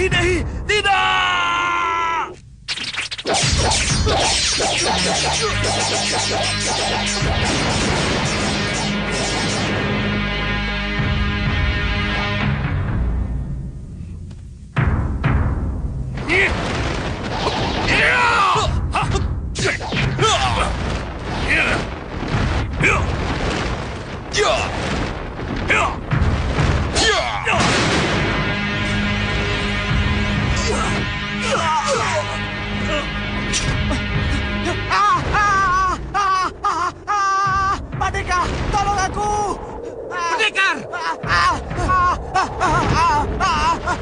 Dehi, tidak! Pendekar, tolong aku! Pendekar!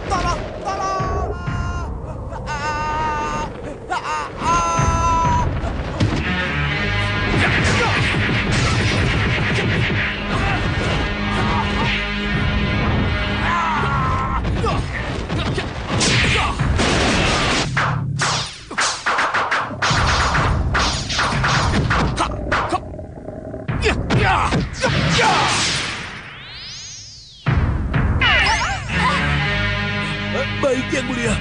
Tolong, tolong! Baik, Yang Mulia.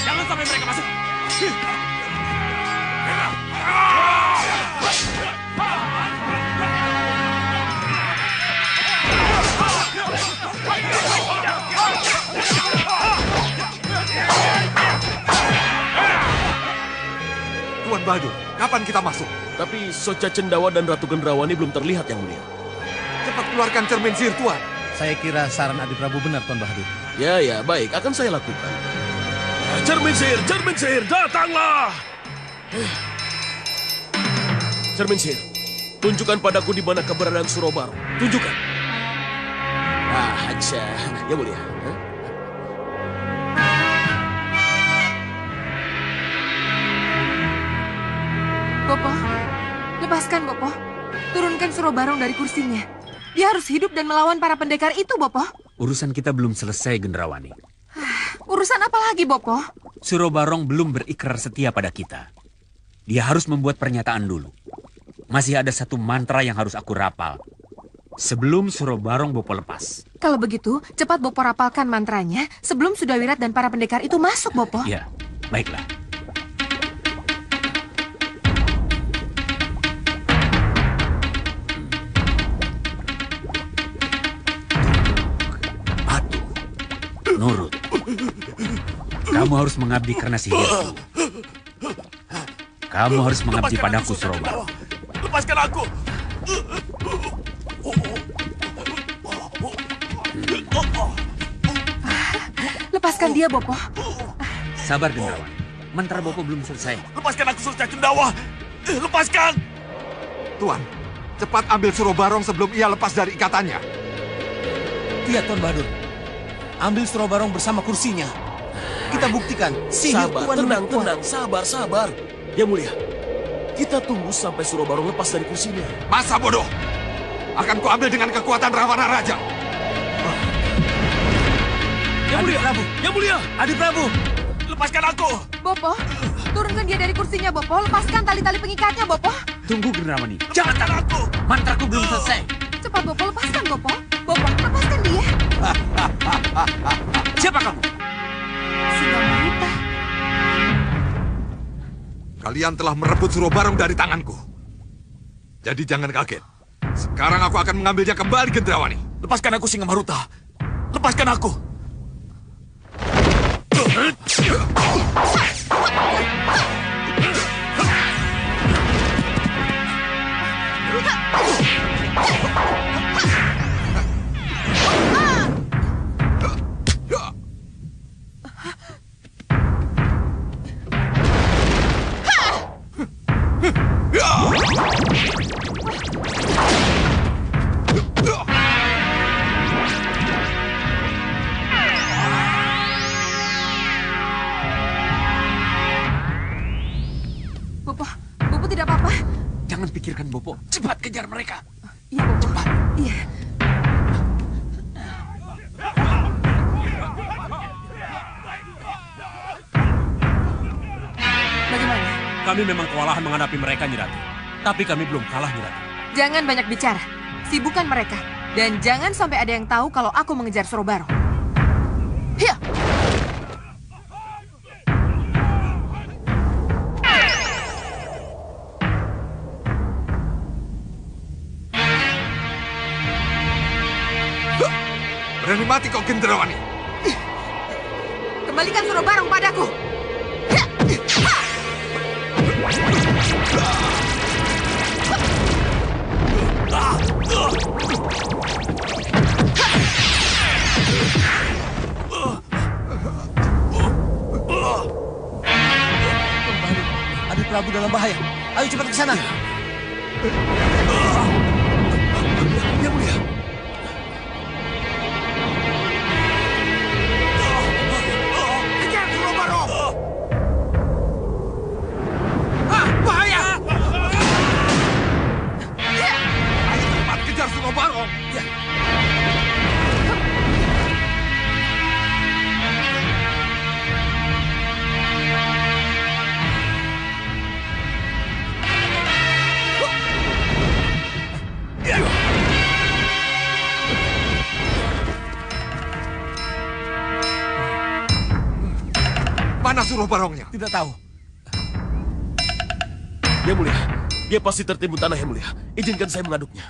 Jangan sampai mereka masuk. Tuan Bahadur, kapan kita masuk? Tapi Soca Cendawa dan Ratu Gendrawani belum terlihat, Yang Mulia. Cepat keluarkan cermin sihir, Tuan. Saya kira saran Adi Prabu benar, Tuan Bahadur. Ya, baik. Akan saya lakukan. Cermin sihir, datanglah! Cermin sihir, tunjukkan padaku di mana keberadaan Surobaro. Tunjukkan. Aja, Yang Mulia. Bopo, lepaskan Bopo. Turunkan Surobarong dari kursinya. Dia harus hidup dan melawan para pendekar itu, Bopo. Urusan kita belum selesai, Gendrawani. Urusan apa lagi, Bopo? Surobarong belum berikrar setia pada kita. Dia harus membuat pernyataan dulu. Masih ada satu mantra yang harus aku rapal. Sebelum Surobarong Bopo lepas. Kalau begitu, cepat Bopo rapalkan mantranya sebelum Sudawirat dan para pendekar itu masuk, Bopo. Ya, baiklah. Nurut. Kamu harus mengabdi karena sihirku. Kamu harus mengabdi padaku, Surobaro. Lepaskan aku! Lepaskan dia, Bopo. Sabar, Gendrawan. Mantra Bopo belum selesai. Lepaskan aku, Soca Cendawa! Lepaskan! Tuan, cepat ambil Surobarong sebelum ia lepas dari ikatannya. Iya, Tuan Bahadur. Ambil Surobarong bersama kursinya. Kita buktikan sihir Sabar, Tuan lebih kuat. tenang, sabar. Yang Mulia, kita tunggu sampai Surobarong lepas dari kursinya. Masa bodoh? Akan kuambil dengan kekuatan Rawana Raja. Yang Mulia! Adi Prabu! Lepaskan aku! Bopo, turunkan dia dari kursinya, Bopo. Lepaskan tali-tali pengikatnya, Bopo. Tunggu, Gendrawani. Jangan aku! Mantraku belum selesai. Cepat, Bopo. Lepaskan, Bopo. Bopo, lepaskan dia. Siapa kamu? Singamangita. Kalian telah merebut Surobarong dari tanganku. Jadi jangan kaget. Sekarang aku akan mengambilnya kembali, Gendrawani. Lepaskan aku, Singamaruta! Lepaskan aku! kejar mereka. Iya, Bopo. Iya. Bagaimana? Kami memang kewalahan menghadapi mereka, Nyi Ratu. Tapi kami belum kalah, Nyi Ratu. Jangan banyak bicara. Sibukkan mereka. Dan jangan sampai ada yang tahu kalau aku mengejar Sorobarong. Hiya! Berani mati kau Gendrawani. Kembalikan Sorobarong padaku. Adi Prabu dalam bahaya. Ayo cepat ke sana. Yang mulia. Kejar Sorobarong! Bahaya! Ayo cepat kejar Sorobarong. Mana Sorobarongnya? Tidak tahu. Yang mulia, dia pasti tertimbun tanah, Yang mulia. Izinkan saya mengaduknya.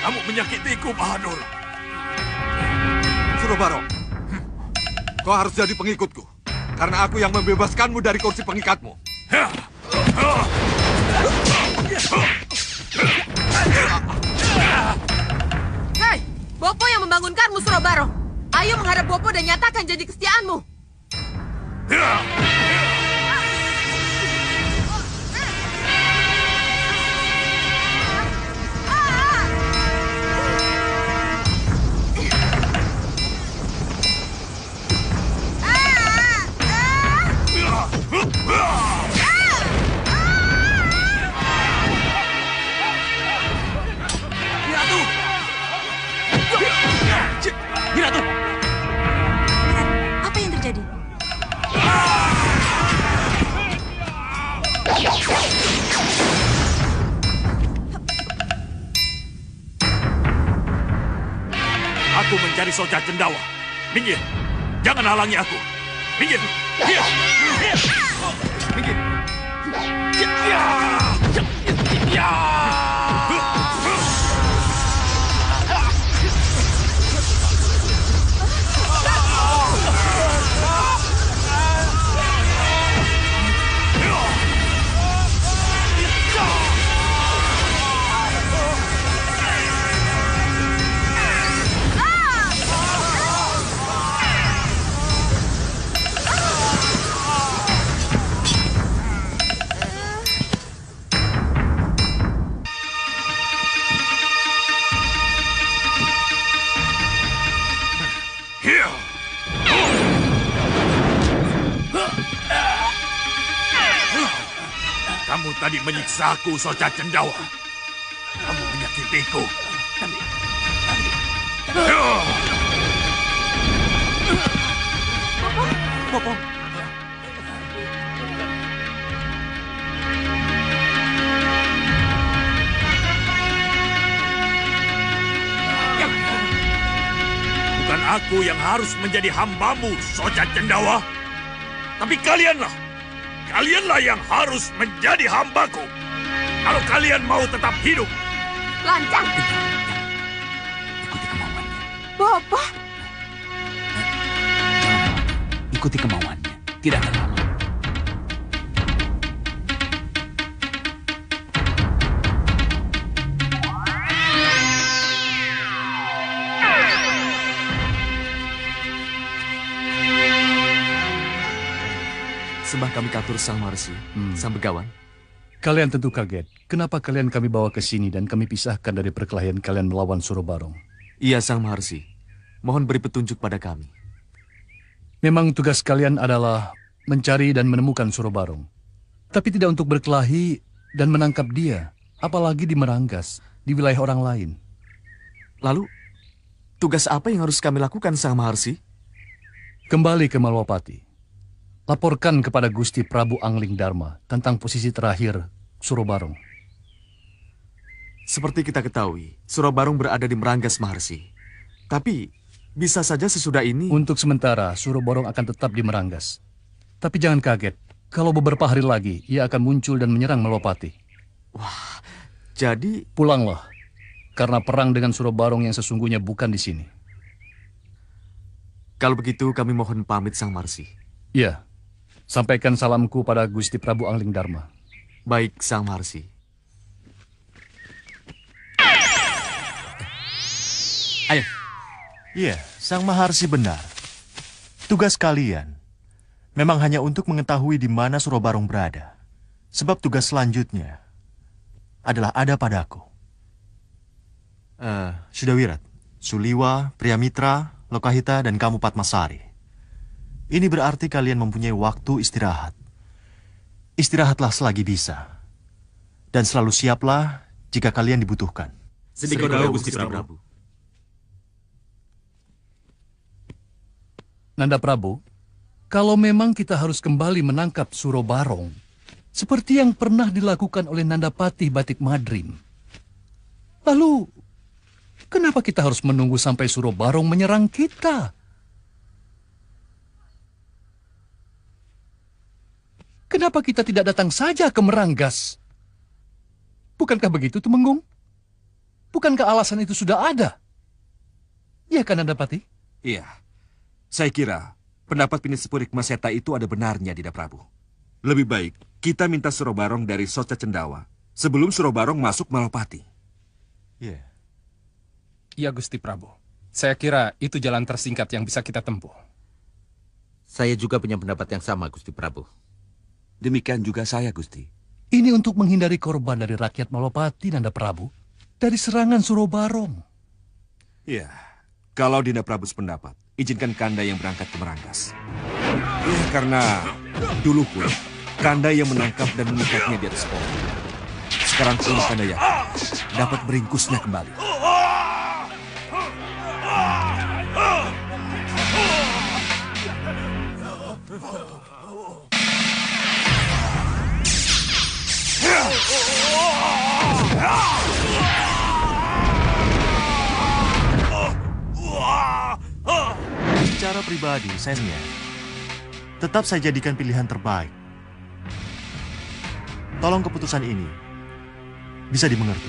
Kamu menyakitiku, Bahadur. Sorobarong, kau harus jadi pengikutku. Karena aku yang membebaskanmu dari kursi pengikatmu. Hei, Bopo yang membangunkanmu, Sorobarong. Ayo menghadap Bopo dan nyatakan janji kesetiaanmu. Nyi Ratu! Apa yang terjadi? Aku mencari Soja Cendawa. Minggir. Jangan halangi aku. Minggir. Minggir. Minggir. Kamu tadi menyiksaku, Soja Cendawa. Kamu menyakitiku. Bopo. Bukan aku yang harus menjadi hambamu, Soja Cendawa. Tapi kalianlah yang harus menjadi hambaku. Kalau kalian mau tetap hidup. Lancang. Ikuti kemauannya. Bopo. Ikuti kemauannya. Tidak akan lama. Sembah kami katur Sang Maharsi, Sang Begawan. Kalian tentu kaget. Kenapa kalian kami bawa ke sini dan kami pisahkan dari perkelahian kalian melawan Surobarong? Iya, Sang Maharsi. Mohon beri petunjuk pada kami. Memang tugas kalian adalah mencari dan menemukan Surobarong. Tapi tidak untuk berkelahi dan menangkap dia. Apalagi di Meranggas, di wilayah orang lain. Lalu, tugas apa yang harus kami lakukan, Sang Maharsi? Kembali ke Malwapati. Laporkan kepada Gusti Prabu Angling Dharma tentang posisi terakhir Surobarong. Seperti kita ketahui, Surobarong berada di Meranggas, Maharsi. Tapi, bisa saja sesudah ini... Untuk sementara, Surobarong akan tetap di Meranggas. Tapi jangan kaget, kalau beberapa hari lagi, ia akan muncul dan menyerang Malwapati. Wah, jadi... Pulanglah, karena perang dengan Surobarong yang sesungguhnya bukan di sini. Kalau begitu, kami mohon pamit, Sang Maharsi. Iya. Sampaikan salamku pada Gusti Prabu Angling Dharma. Baik, Sang Maharsi. Ayo. Iya, Sang Maharsi benar. Tugas kalian memang hanya untuk mengetahui di mana Surobarong berada. Sebab tugas selanjutnya adalah ada padaku. Sudawirat, Suliwa, Priamitra, Lokahita, dan kamu Padmasari. Ini berarti kalian mempunyai waktu istirahat. Istirahatlah selagi bisa. Dan selalu siaplah jika kalian dibutuhkan. Sedikodaw, Gusti Prabu. Nanda Prabu, kalau memang kita harus kembali menangkap Surobarong, seperti yang pernah dilakukan oleh Nandapati Batik Madrim, lalu kenapa kita harus menunggu sampai Surobarong menyerang kita? Kenapa kita tidak datang saja ke Meranggas? Bukankah begitu, Tumenggung? Bukankah alasan itu sudah ada? Iya kan, Nandapati? Iya. Saya kira pendapat Pinisipuri Maseta itu ada benarnya, Dinda Prabu. Lebih baik kita minta Surobarong dari Soca Cendawa sebelum Surobarong masuk Malwapati. Iya. Iya, Gusti Prabu. Saya kira itu jalan tersingkat yang bisa kita tempuh. Saya juga punya pendapat yang sama, Gusti Prabu. Demikian juga saya, Gusti. Ini untuk menghindari korban dari rakyat Malwapati, Nanda Prabu, dari serangan Surobarong. Iya, kalau Dinda Prabu sependapat, izinkan Kanda yang berangkat ke Meranggas. Ya, karena dulu pun Kanda yang menangkap dan mengikatnya di atas pohon. Sekarang pun Kanda yakin dapat meringkusnya kembali. Secara pribadi, tetap saya jadikan pilihan terbaik. Tolong keputusan ini bisa dimengerti.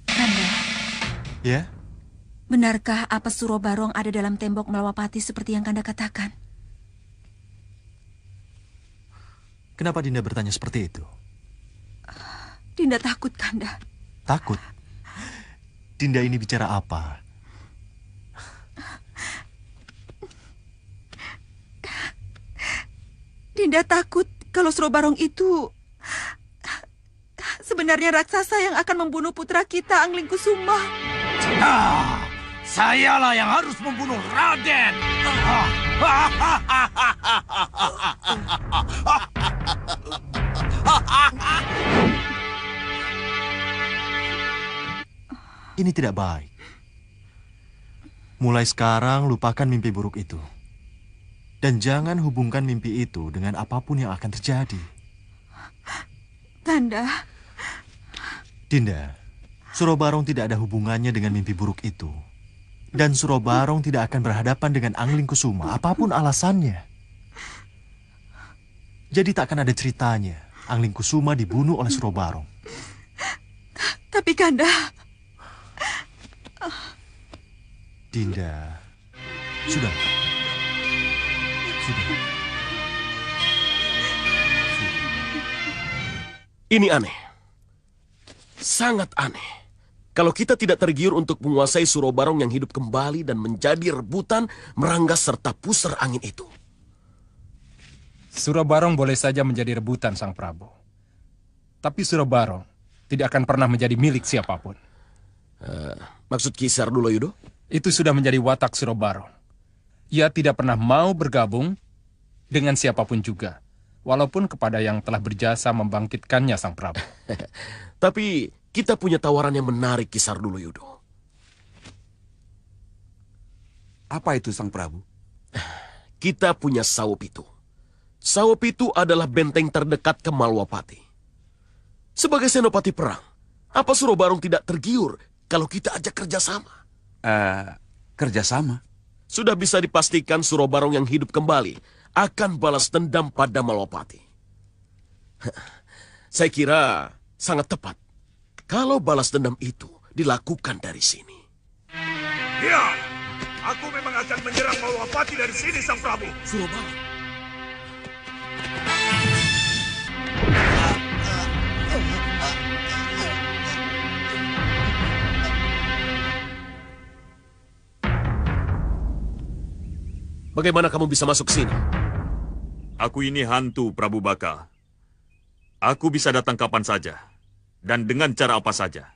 Kanda. Ya? Benarkah apa Surobarong ada dalam tembok Malwapati seperti yang Kanda katakan? Kenapa Dinda bertanya seperti itu? Dinda takut, Kanda. Takut? Dinda ini bicara apa? Dinda takut kalau Surobarong itu sebenarnya raksasa yang akan membunuh putra kita, Angling Kusuma. Nah, sayalah yang harus membunuh Raden. Ini tidak baik. Mulai sekarang lupakan mimpi buruk itu. Dan jangan hubungkan mimpi itu dengan apapun yang akan terjadi. Kanda. Dinda, Surobarong tidak ada hubungannya dengan mimpi buruk itu. Dan Surobarong tidak akan berhadapan dengan Angling Kusuma, apapun alasannya. Jadi tak akan ada ceritanya Angling Kusuma dibunuh oleh Surobarong. Tapi Kanda... Dinda, sudah. Ini aneh. Sangat aneh. Kalau kita tidak tergiur untuk menguasai Surobarong yang hidup kembali dan menjadi rebutan Meranggas serta pusar angin itu. Surobarong boleh saja menjadi rebutan Sang Prabu. Tapi Surobarong tidak akan pernah menjadi milik siapapun. Maksud Ki Sardulo Yudo? Itu sudah menjadi watak Surobarong. Ia tidak pernah mau bergabung dengan siapapun juga. Walaupun kepada yang telah berjasa membangkitkannya Sang Prabu. Tapi kita punya tawaran yang menarik, Ki Sardulo Yudo. Apa itu Sang Prabu? Kita punya Sawopitu. Sawopitu adalah benteng terdekat ke Malwapati. Sebagai senopati perang, apa Surobarong tidak tergiur kalau kita ajak kerjasama? Kerjasama? Sudah bisa dipastikan Surobarong yang hidup kembali akan balas dendam pada Malwapati. Saya kira sangat tepat kalau balas dendam itu dilakukan dari sini. Ya, aku memang akan menyerang Malwapati dari sini, Sang Prabu. Surobarong. Bagaimana kamu bisa masuk ke sini? Aku ini hantu, Prabu Baka. Aku bisa datang kapan saja, dan dengan cara apa saja.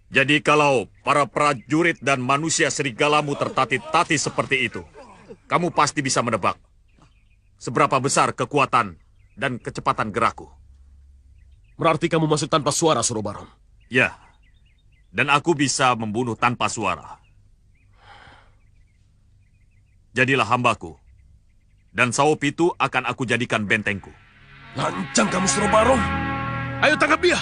Jadi kalau para prajurit dan manusia serigalamu tertatih-tatih seperti itu, kamu pasti bisa menebak seberapa besar kekuatan dan kecepatan gerakku. Berarti kamu masuk tanpa suara, Surobarong? Ya, dan aku bisa membunuh tanpa suara. Jadilah hambaku, dan Sawopitu akan aku jadikan bentengku. Lancang kamu, Surobarong. Ayo tangkap dia.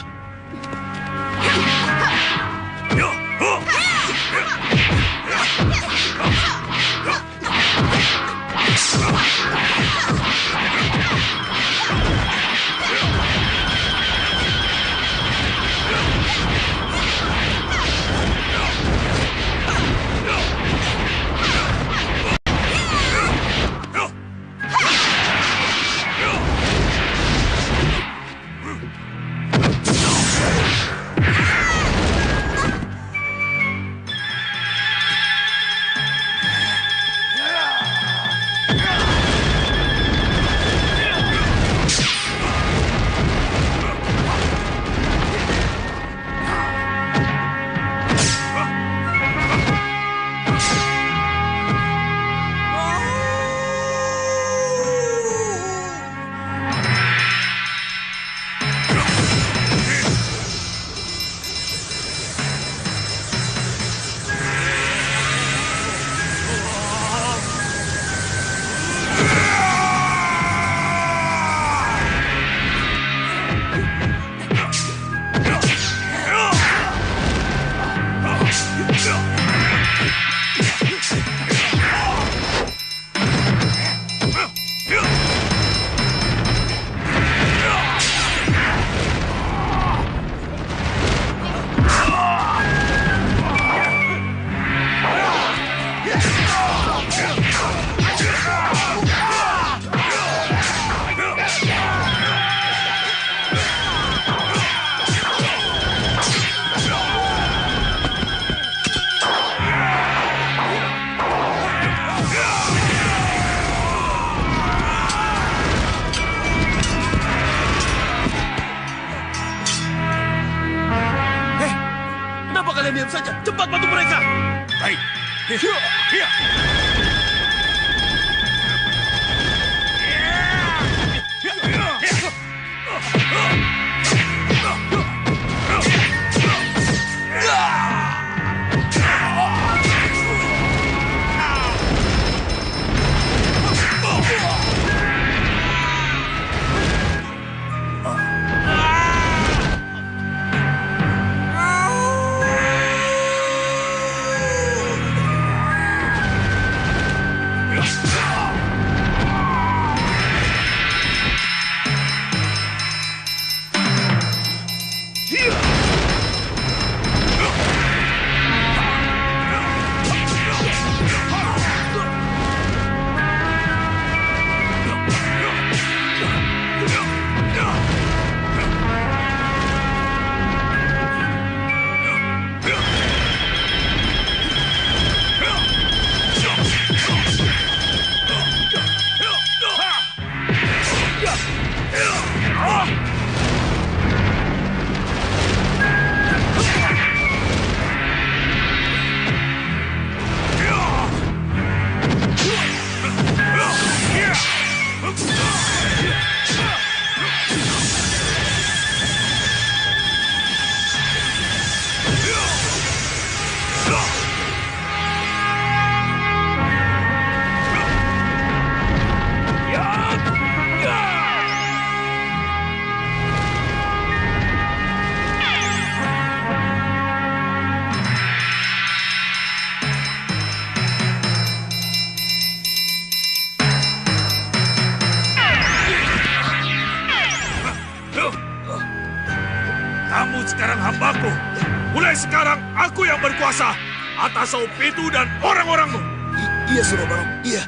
Diam saja, cepat bantu mereka. Baik. Kamu sekarang hambaku. Mulai sekarang aku yang berkuasa atas Saupitu dan orang-orangmu. Iya, Surabarong. Iya.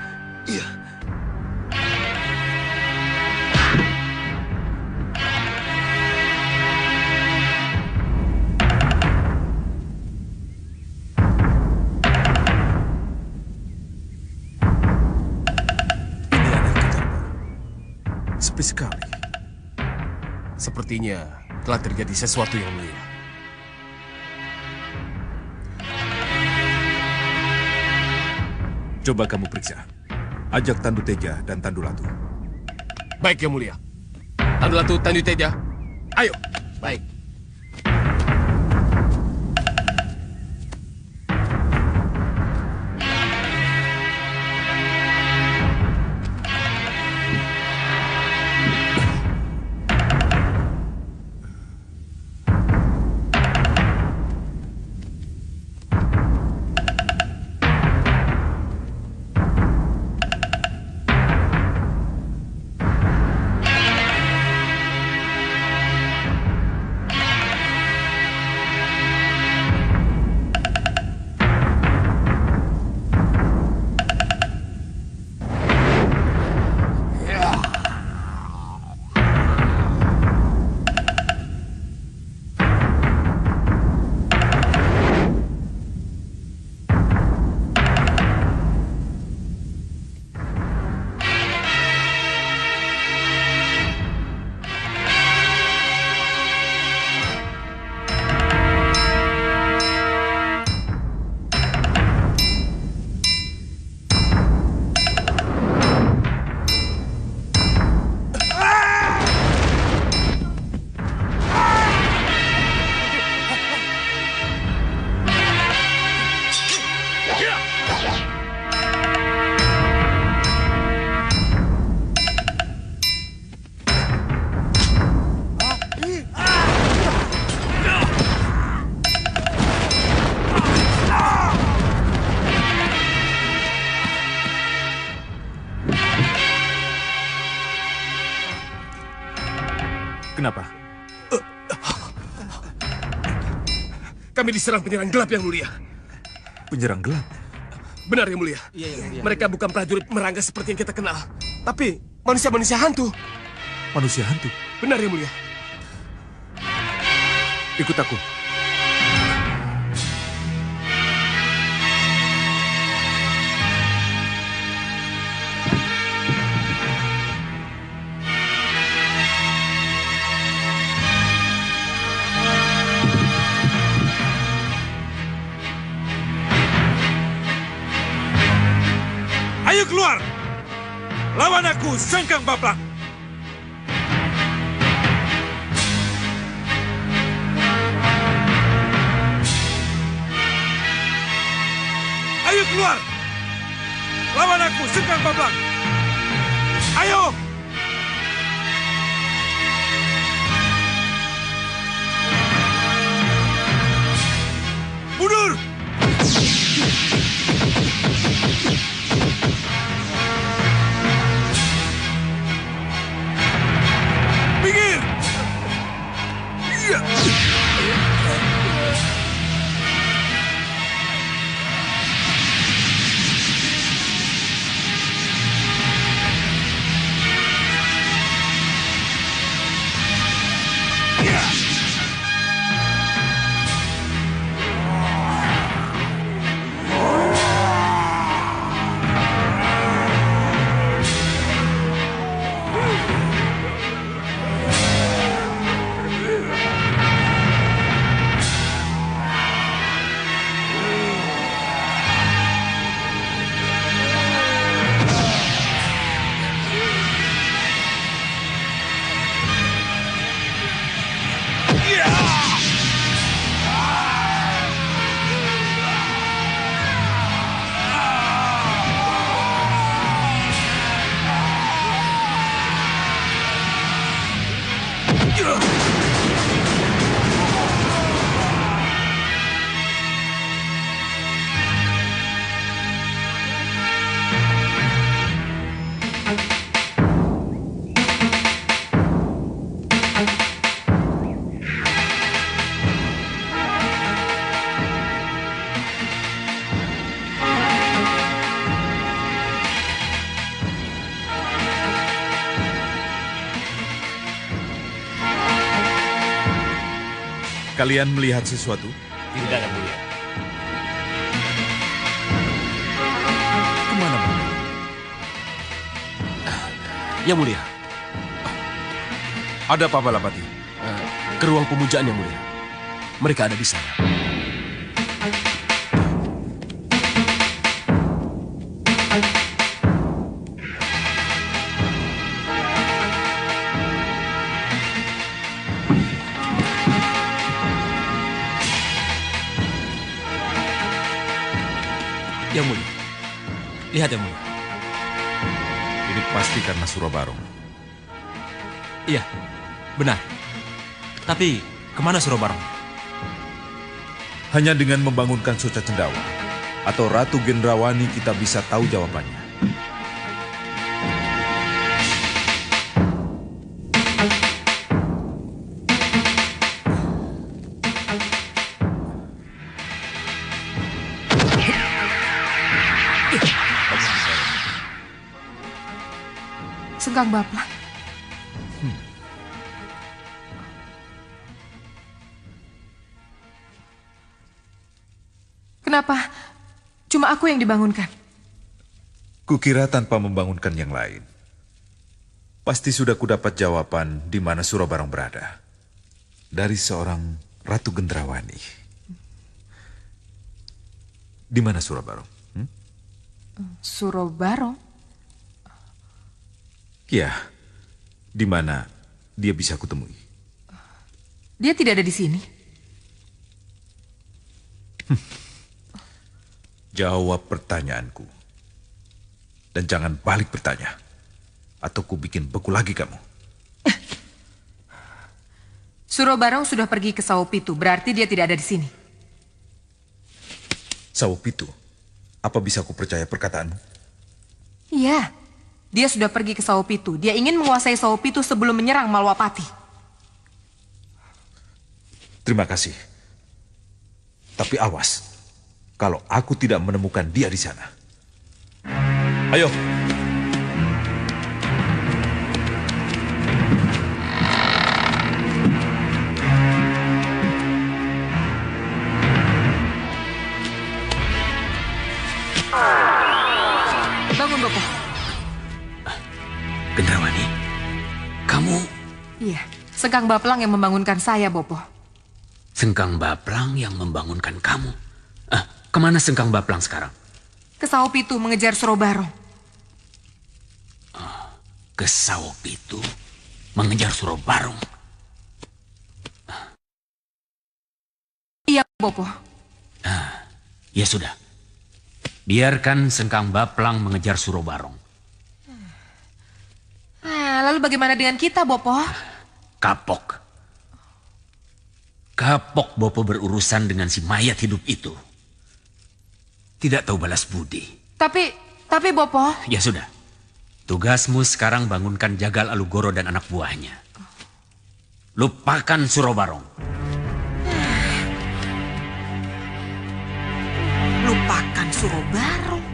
Sepi sekali. Sepertinya telah terjadi sesuatu yang mulia. Coba kamu periksa. Ajak Tandu Teja dan Tandu Latu. Baik, Yang Mulia. Tandu Latu, Tandu Teja. Ayo. Baik. Kenapa? Kami diserang penyerang gelap, Yang Mulia. Penyerang gelap? Benar, Yang Mulia. Mereka bukan prajurit Merangga seperti yang kita kenal, tapi manusia-manusia hantu. Manusia hantu? Benar, Yang Mulia. Ikut aku. Ayo keluar! Lawan aku, Sangkang Baplak! Ayo keluar! Lawan aku, Sangkang Baplak! Ayo! Mundur! Minggir! Iya! kalian melihat sesuatu? Tidak, Yang Mulia. Kemana mereka? Yang Mulia. Ada apa, Balapati? Ke ruang pemujaan, Yang Mulia. Mereka ada di sana. Yang Mulia. Lihat, Yang Mulia. Ini pasti karena Surabarong. Iya, benar. Tapi kemana Surabarong? Hanya dengan membangunkan Soca Cendawa atau Ratu Gendrawani kita bisa tahu jawabannya. Sengkang Baplang. Kenapa? Cuma aku yang dibangunkan. Kukira tanpa membangunkan yang lain. Pasti sudah kudapat jawaban di mana Surabarong berada. Dari seorang Ratu Gendrawani. Di mana Surabarong? Surabarong? Ya, di mana dia bisa kutemui? Dia tidak ada di sini. Jawab pertanyaanku. Dan jangan balik bertanya. Atau ku bikin beku lagi kamu. Surabarong sudah pergi ke Sawopitu, berarti dia tidak ada di sini. Sawopitu, apa bisa ku percaya perkataanmu? Iya, dia sudah pergi ke Sawopitu. Dia ingin menguasai Sawopitu sebelum menyerang Malwapati. Terima kasih. Tapi awas, kalau aku tidak menemukan dia di sana. Ayo. Bangun, Bopo. Gendrawani, kamu... Iya, Sengkang Baplang yang membangunkan saya, Bopo. Sengkang Baplang yang membangunkan kamu? Kemana Sengkang Baplang sekarang? Ke Sawopitu mengejar Surabarong. Ke Sawopitu mengejar Surabarong? Iya, Bopo. Ya sudah. Biarkan Sengkang Baplang mengejar Surabarong. Lalu bagaimana dengan kita, Bopo? Kapok. Kapok Bopo berurusan dengan si mayat hidup itu. Tidak tahu balas budi. Tapi Bopo... Ya sudah. Tugasmu sekarang bangunkan Jagal Alugoro dan anak buahnya. Lupakan Surabarong. Lupakan Surabarong?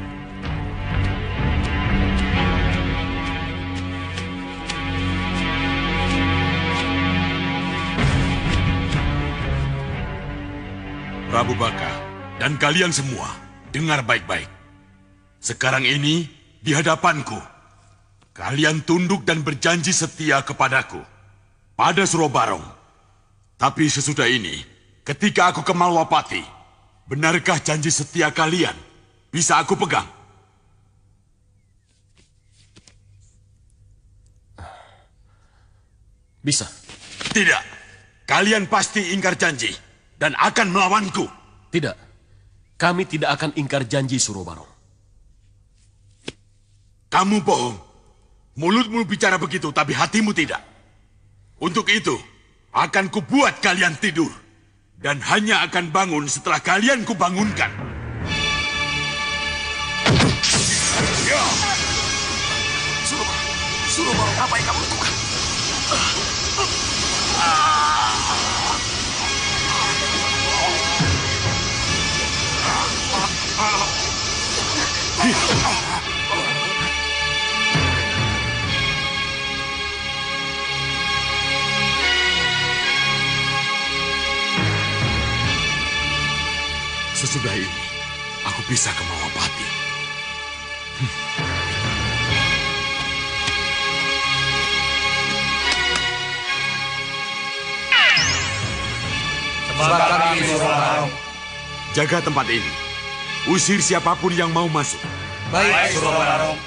Prabu Baka dan kalian semua, dengar baik-baik. Sekarang ini, di hadapanku, kalian tunduk dan berjanji setia kepadaku, pada Surabarong. Tapi sesudah ini, ketika aku ke Malwapati, benarkah janji setia kalian bisa aku pegang? Bisa. Tidak. Kalian pasti ingkar janji dan akan melawanku. Tidak. Kami tidak akan ingkar janji, Surabarong. Kamu bohong. Mulutmu bicara begitu, tapi hatimu tidak. Untuk itu, akan kubuat kalian tidur. Dan hanya akan bangun setelah kalian kubangunkan. Ya. Surabarong, apa yang kamu lakukan? Sesudah ini, aku bisa ke Malwapati. Sebarkan ini, Surabarong. Jaga tempat ini. Usir siapapun yang mau masuk. Baik, Surabarong.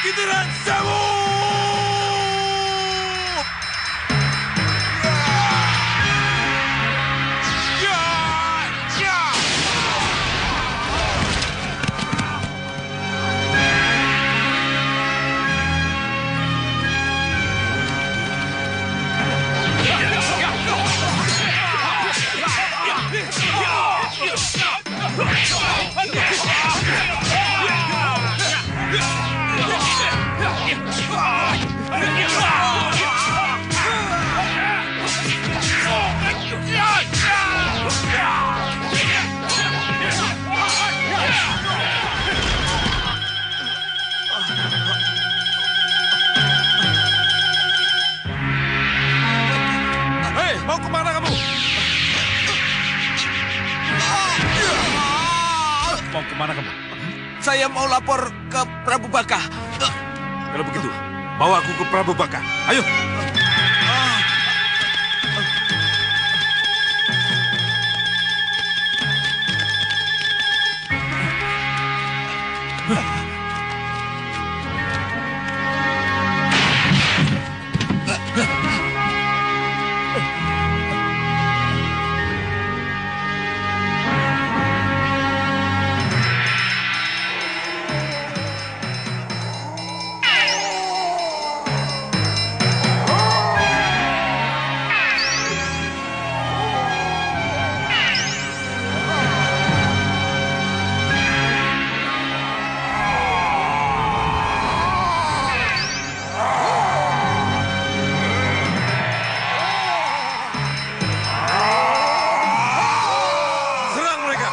Giliran Sewu! Hei, mau kemana kamu? Mau kemana kamu? Saya mau lapor ke Prabu Baka. Kalau begitu, bawa aku ke Prabu Baka. Ayo. Serang mereka.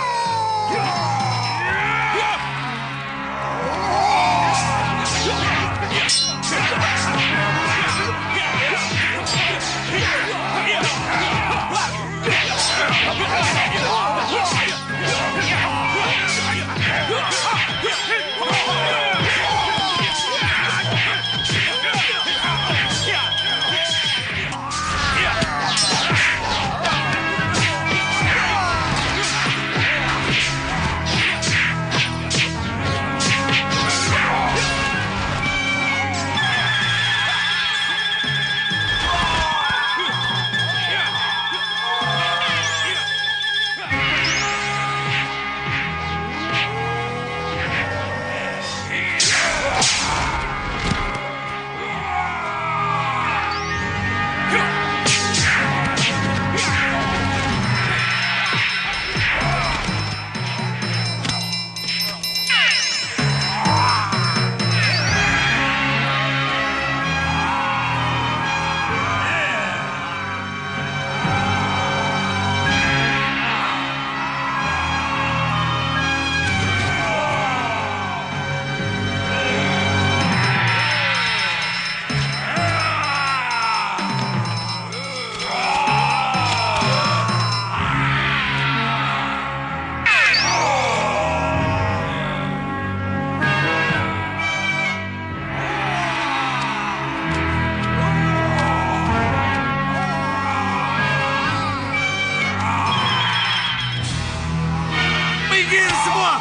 Minggir semua.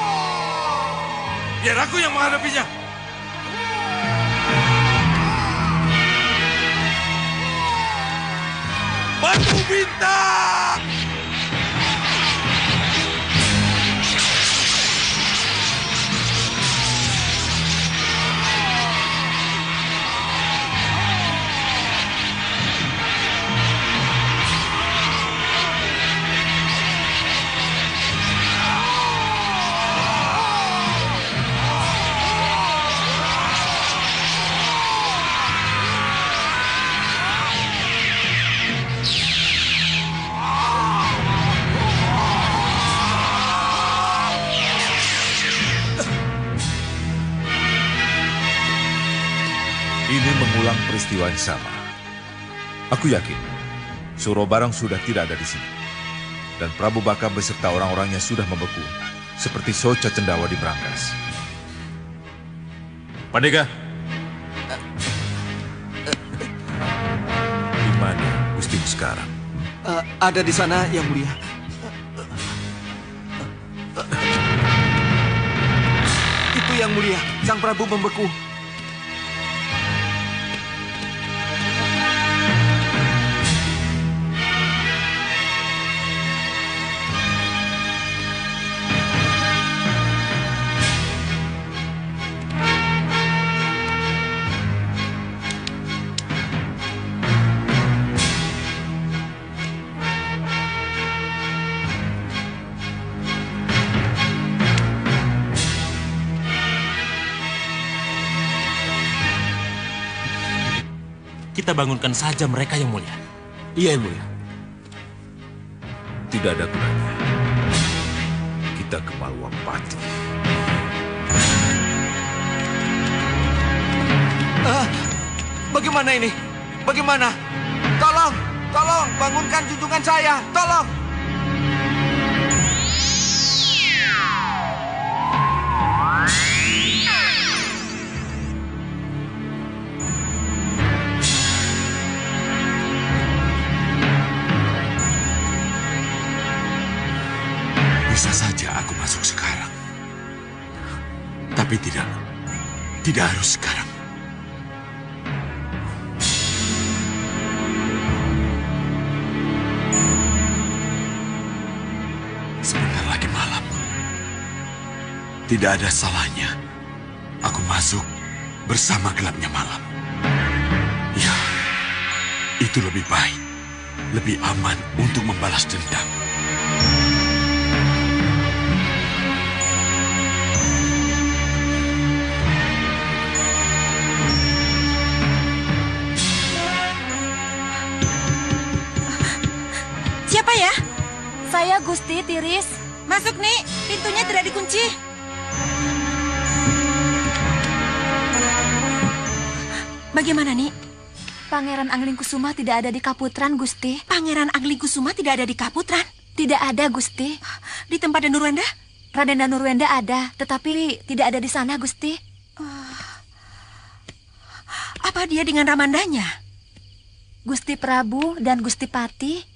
Biar aku yang menghadapinya. Batu Bintang! Ini mengulang peristiwa yang sama. Aku yakin Suro Barong sudah tidak ada di sini. Dan Prabu Baka beserta orang-orangnya sudah membeku, seperti Soca Cendawa di Brangas. Pandega, di mana Gustimu sekarang? Ada di sana, Yang Mulia. Itu Yang Mulia, Sang Prabu membeku. Kita bangunkan saja mereka, Yang Mulia. Iya, Yang Mulia. Tidak ada gunanya. Kita ke Malwapati. Bagaimana ini? Bagaimana? Tolong, tolong, bangunkan junjungan saya, tolong. Bisa saja aku masuk sekarang. Tapi tidak harus sekarang. Sebentar lagi malam. Tidak ada salahnya aku masuk bersama gelapnya malam. Ya, itu lebih baik, lebih aman untuk membalas dendam. Siapa ya? Saya Gusti Tiris. Masuk, Nik. Pintunya tidak dikunci. Bagaimana, Nik? Pangeran Anglingkusuma tidak ada di Kaputran, Gusti. Pangeran Anglingkusuma tidak ada di Kaputran? Tidak ada, Gusti. Di tempat Danurwenda? Raden Danurwenda ada, tetapi tidak ada di sana, Gusti. Apa dia dengan Ramandanya? Gusti Prabu dan Gusti Pati,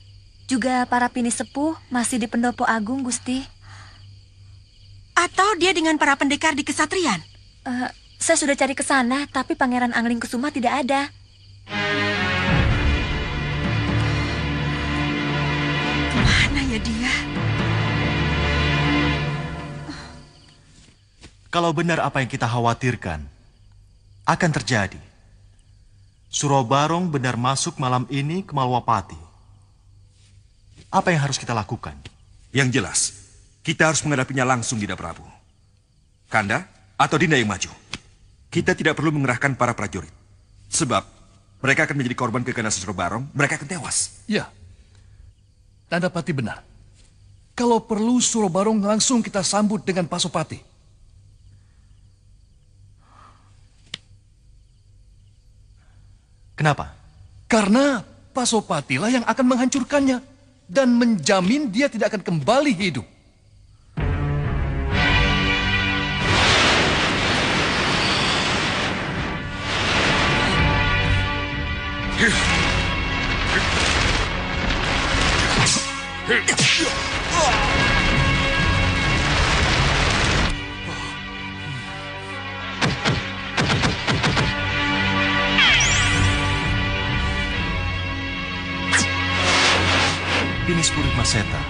juga para pini sepuh masih di Pendopo Agung, Gusti. Atau dia dengan para pendekar di Kesatrian? Saya sudah cari ke sana, tapi Pangeran Anglingkusuma tidak ada. Kemana ya dia? Kalau benar apa yang kita khawatirkan, akan terjadi. Suro Barong benar masuk malam ini ke Malwapati. Apa yang harus kita lakukan? Yang jelas, kita harus menghadapinya langsung, Dinda Prabu. Kanda atau Dinda yang maju. Kita tidak perlu mengerahkan para prajurit. Sebab mereka akan menjadi korban keganasan Suro Barong, mereka akan tewas. Ya, Nandapati benar. Kalau perlu Suro Barong langsung kita sambut dengan Pasopati. Kenapa? Karena Pasopatilah yang akan menghancurkannya dan menjamin dia tidak akan kembali hidup. Pinispurit Maseta.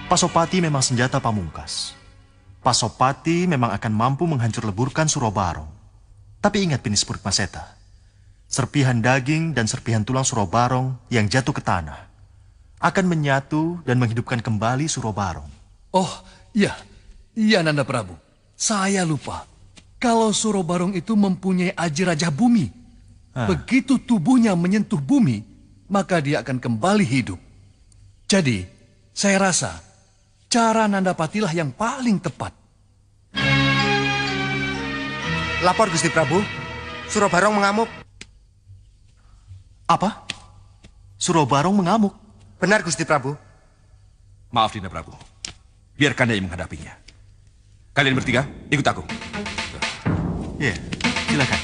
Pasopati memang senjata pamungkas. Pasopati memang akan mampu menghancur leburkan Surabarong. Tapi ingat Pinispurit Maseta, serpihan daging dan serpihan tulang Surabarong yang jatuh ke tanah akan menyatu dan menghidupkan kembali Surabarong. Oh, iya. Iya, Nanda Prabu. Saya lupa. Kalau Surabarong itu mempunyai aji Raja Bumi. Begitu tubuhnya menyentuh bumi, maka dia akan kembali hidup. Jadi, saya rasa cara Nandapatilah yang paling tepat. Lapor Gusti Prabu, Surabarong mengamuk. Apa? Surabarong mengamuk? Benar Gusti Prabu. Maaf Dinda Prabu, biar Kanda yang menghadapinya. Kalian bertiga, ikut aku. Iya, silakan.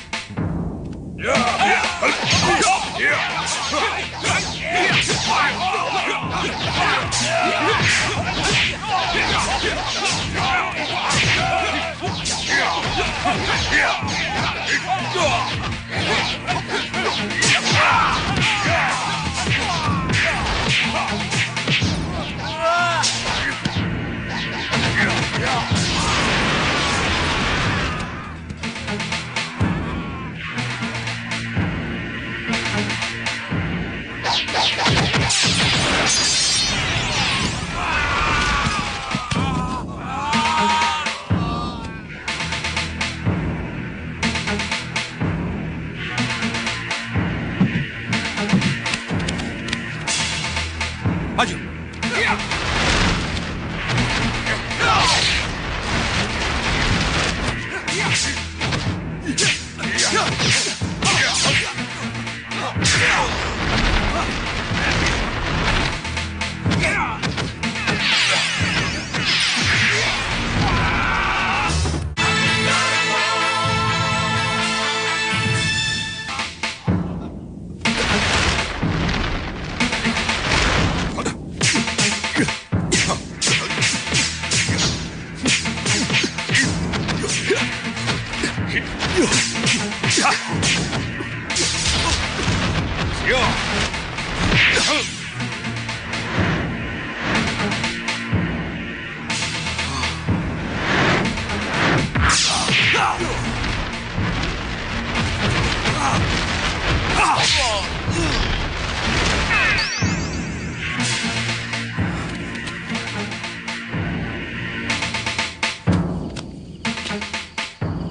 Maju.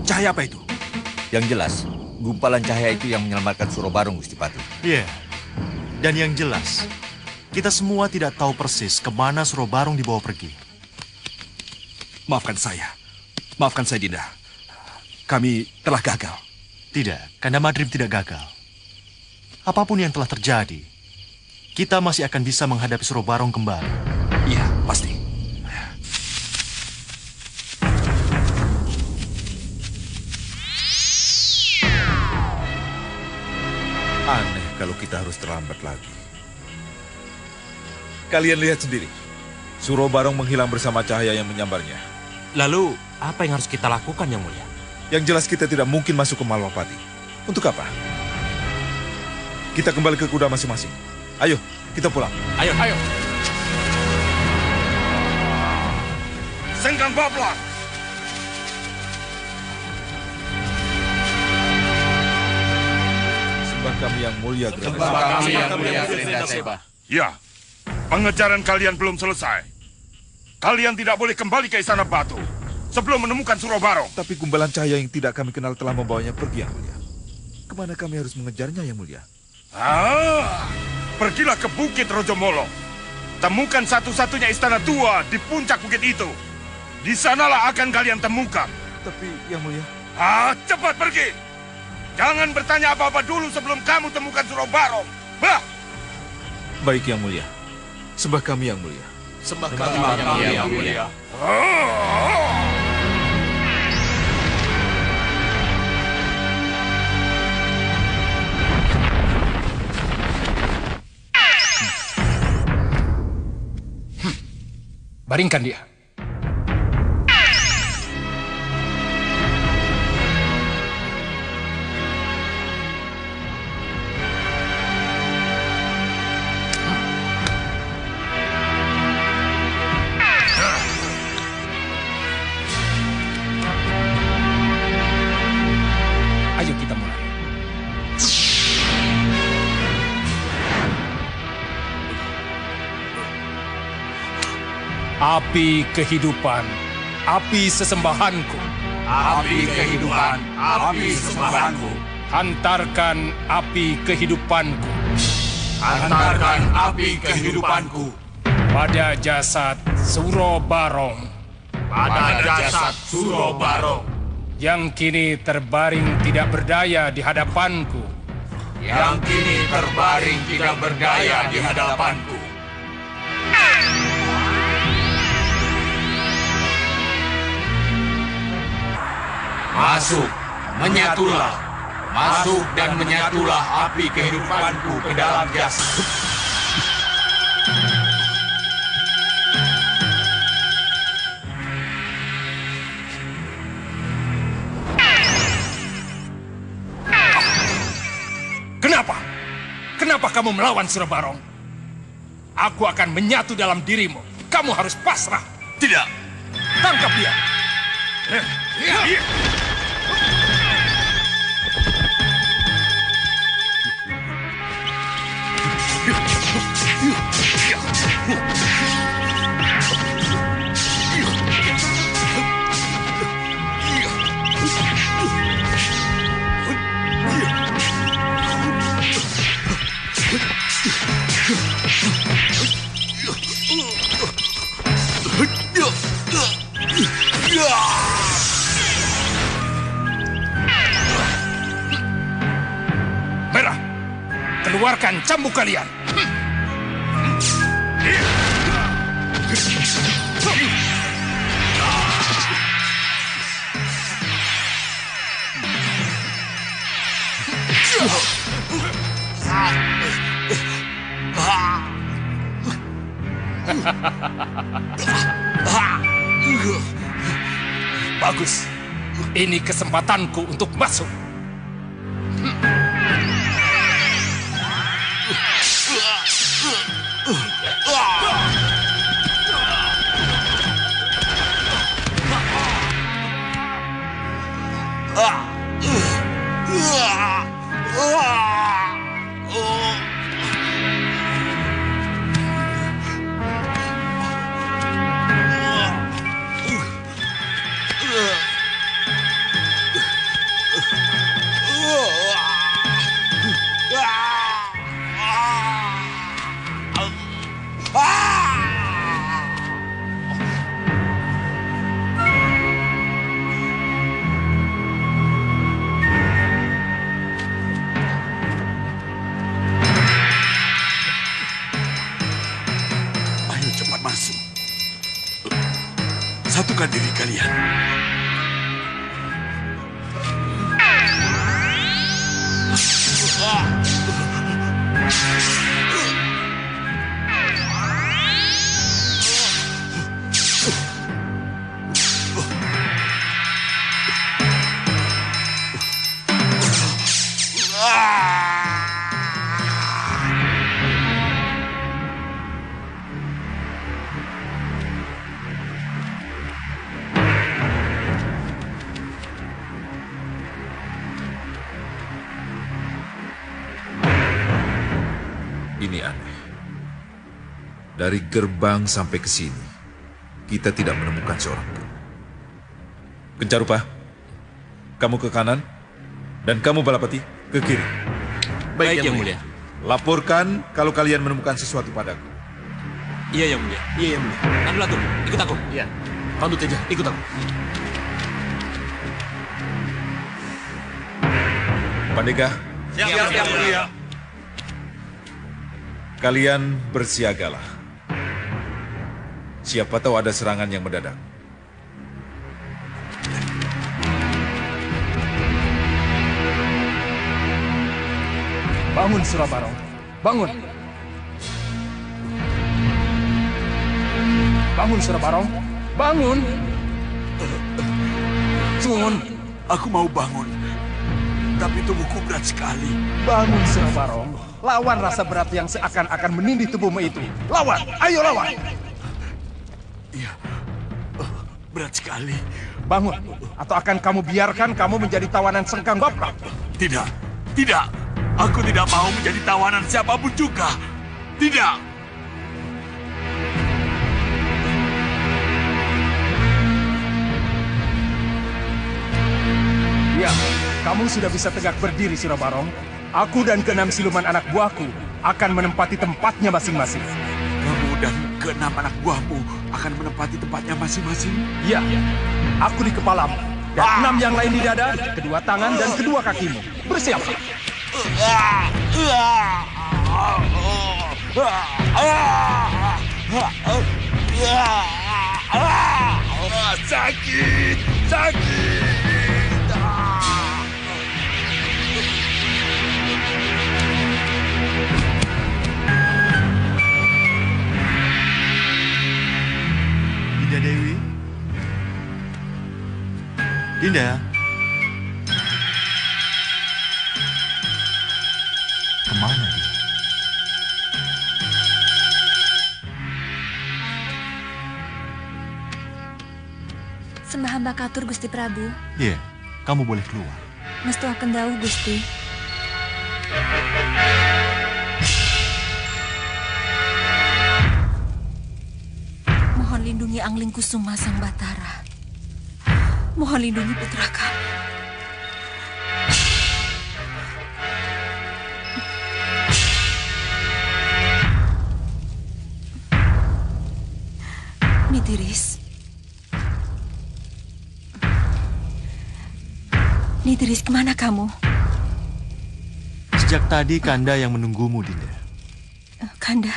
Cahaya apa itu? Yang jelas, gumpalan cahaya itu yang menyelamatkan Surabarong, Gusti Pati. Iya. Dan yang jelas, kita semua tidak tahu persis kemana Surabarong dibawa pergi. Maafkan saya, Dinda. Kami telah gagal. Tidak, Kanda Madrim tidak gagal. Apapun yang telah terjadi, kita masih akan bisa menghadapi Surabarong kembali. Iya, pasti. Aneh kalau kita harus terlambat lagi. Kalian lihat sendiri. Surabarong menghilang bersama cahaya yang menyambarnya. Lalu, apa yang harus kita lakukan, Yang Mulia? Yang jelas kita tidak mungkin masuk ke Malwapati. Untuk apa? Kita kembali ke kuda masing-masing. Ayo, kita pulang. Ayo. Sengkang Babla! Sembah kami yang mulia, Grandaseba. Ya, pengejaran kalian belum selesai. Kalian tidak boleh kembali ke Istana Batu sebelum menemukan Surabarong. Tapi gumbalan cahaya yang tidak kami kenal telah membawanya pergi, Yang Mulia. Kemana kami harus mengejarnya, Yang Mulia? Pergilah ke Bukit Rojomolo. Temukan satu-satunya istana tua di puncak bukit itu. Di sanalah akan kalian temukan. Tapi, Yang Mulia... Cepat pergi! Jangan bertanya apa-apa dulu sebelum kamu temukan Surabarong. Bah! Baik, Yang Mulia. Sembah kami, Yang Mulia. Sembah kami, Yang Mulia. Baringkan dia. Api kehidupan, api sesembahanku. Api kehidupan, api sesembahanku. Hantarkan api kehidupanku. Hantarkan api kehidupanku. Pada jasad Suro Barong. Pada jasad Suro Barong. Yang kini terbaring tidak berdaya di hadapanku. Yang kini terbaring tidak berdaya di hadapanku. Masuk, menyatulah. Masuk dan menyatulah api kehidupanku ke dalam jasad. Kenapa? Kenapa kamu melawan Suro Barong? Aku akan menyatu dalam dirimu. Kamu harus pasrah. Tidak. Tangkap dia. Merah, keluarkan cambuk kalian. Bagus. Ini kesempatanku untuk masuk. Satukan diri kalian. Ini aneh. Dari gerbang sampai ke sini, kita tidak menemukan seorang pun. Kencarupa, kamu ke kanan, dan kamu Balapati ke kiri. Baik, Yang Mulia. Laporkan kalau kalian menemukan sesuatu padaku. Iya, Yang Mulia. Iya, Yang Mulia. Anu Latur, ikut aku. Iya. Pandu Teja, ikut aku. Pandega. Siap, Yang Mulia. Kalian bersiagalah. Siapa tahu ada serangan yang mendadak. Bangun, Suro Barong. Bangun. Bangun, Suro Barong. Bangun. Sun, aku mau bangun. Tapi tubuhku berat sekali. Bangun, Suro Barong. Lawan rasa berat yang seakan-akan menindih tubuhmu itu. Lawan, ayo lawan. Iya, berat sekali. Bangun, atau akan kamu biarkan kamu menjadi tawanan Sengkang Baprak. Tidak, tidak. Aku tidak mau menjadi tawanan siapapun juga. Tidak. Ya, kamu sudah bisa tegak berdiri, Surobarong. Aku dan ke-6 siluman anak buahku akan menempati tempatnya masing-masing. Kamu dan ke-6 anak buahmu akan menempati tempatnya masing-masing? Ya, aku di kepalamu. Dan 6 yang lain di dada, kedua tangan dan kedua kakimu. Bersiap. Sakit! Sakit! Dinda Dewi? Dinda? Kemana dia? Sembah hamba katur, Gusti Prabu. Iya, kamu boleh keluar. Mestu akan dawu, Gusti. Mohon lindungi Angling Kusuma Sang Batara. Mohon lindungi putra kami. Nitiris. Nitiris, kemana kamu? Sejak tadi Kanda yang menunggumu, Dinda. Kanda.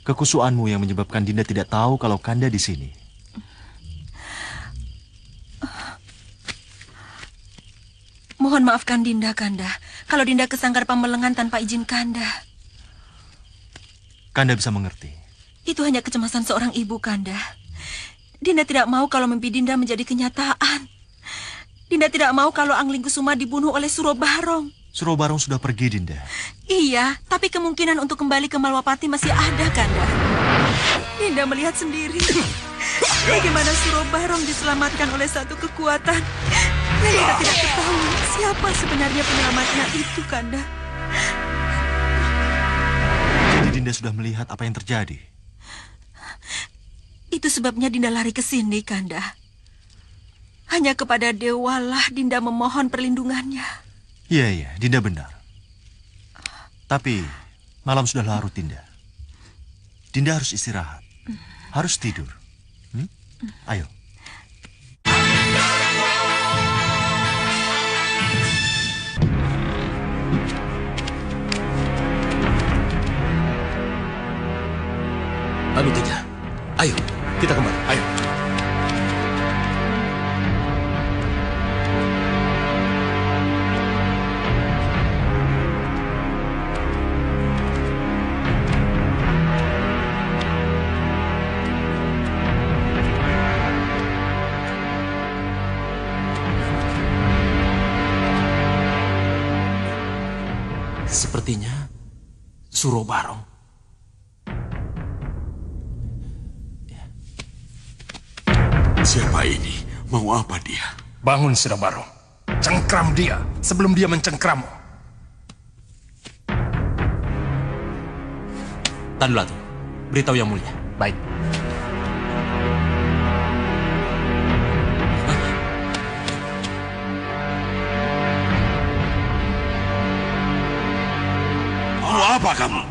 Kekusuanmu yang menyebabkan Dinda tidak tahu kalau Kanda di sini. Mohon maafkan Dinda, Kanda. Kalau Dinda kesanggar Pamelengan tanpa izin Kanda. Kanda bisa mengerti. Itu hanya kecemasan seorang ibu, Kanda. Dinda tidak mau kalau mimpi Dinda menjadi kenyataan. Dinda tidak mau kalau Angling Kusuma dibunuh oleh Surobarong. Surobarong sudah pergi, Dinda. Iya, tapi kemungkinan untuk kembali ke Malwapati masih ada, Kanda. Dinda melihat sendiri bagaimana Surobarong diselamatkan oleh satu kekuatan yang kita tidak ketahui siapa sebenarnya penyelamatnya itu, Kanda. Jadi Dinda sudah melihat apa yang terjadi. Itu sebabnya Dinda lari ke sini, Kanda. Hanya kepada Dewalah Dinda memohon perlindungannya. Iya, Dinda benar. Tapi malam sudah larut, Dinda. Dinda harus istirahat. Harus tidur. Ayo. Anu Teja, ayo kita kembali. Ayo. Sepertinya Surobarong. Siapa ini? Mau apa dia? Bangun, Surobarong. Cengkram dia sebelum dia mencengkrammu. Tadulatu, beritahu yang mulia. Baik. Mau apa kamu?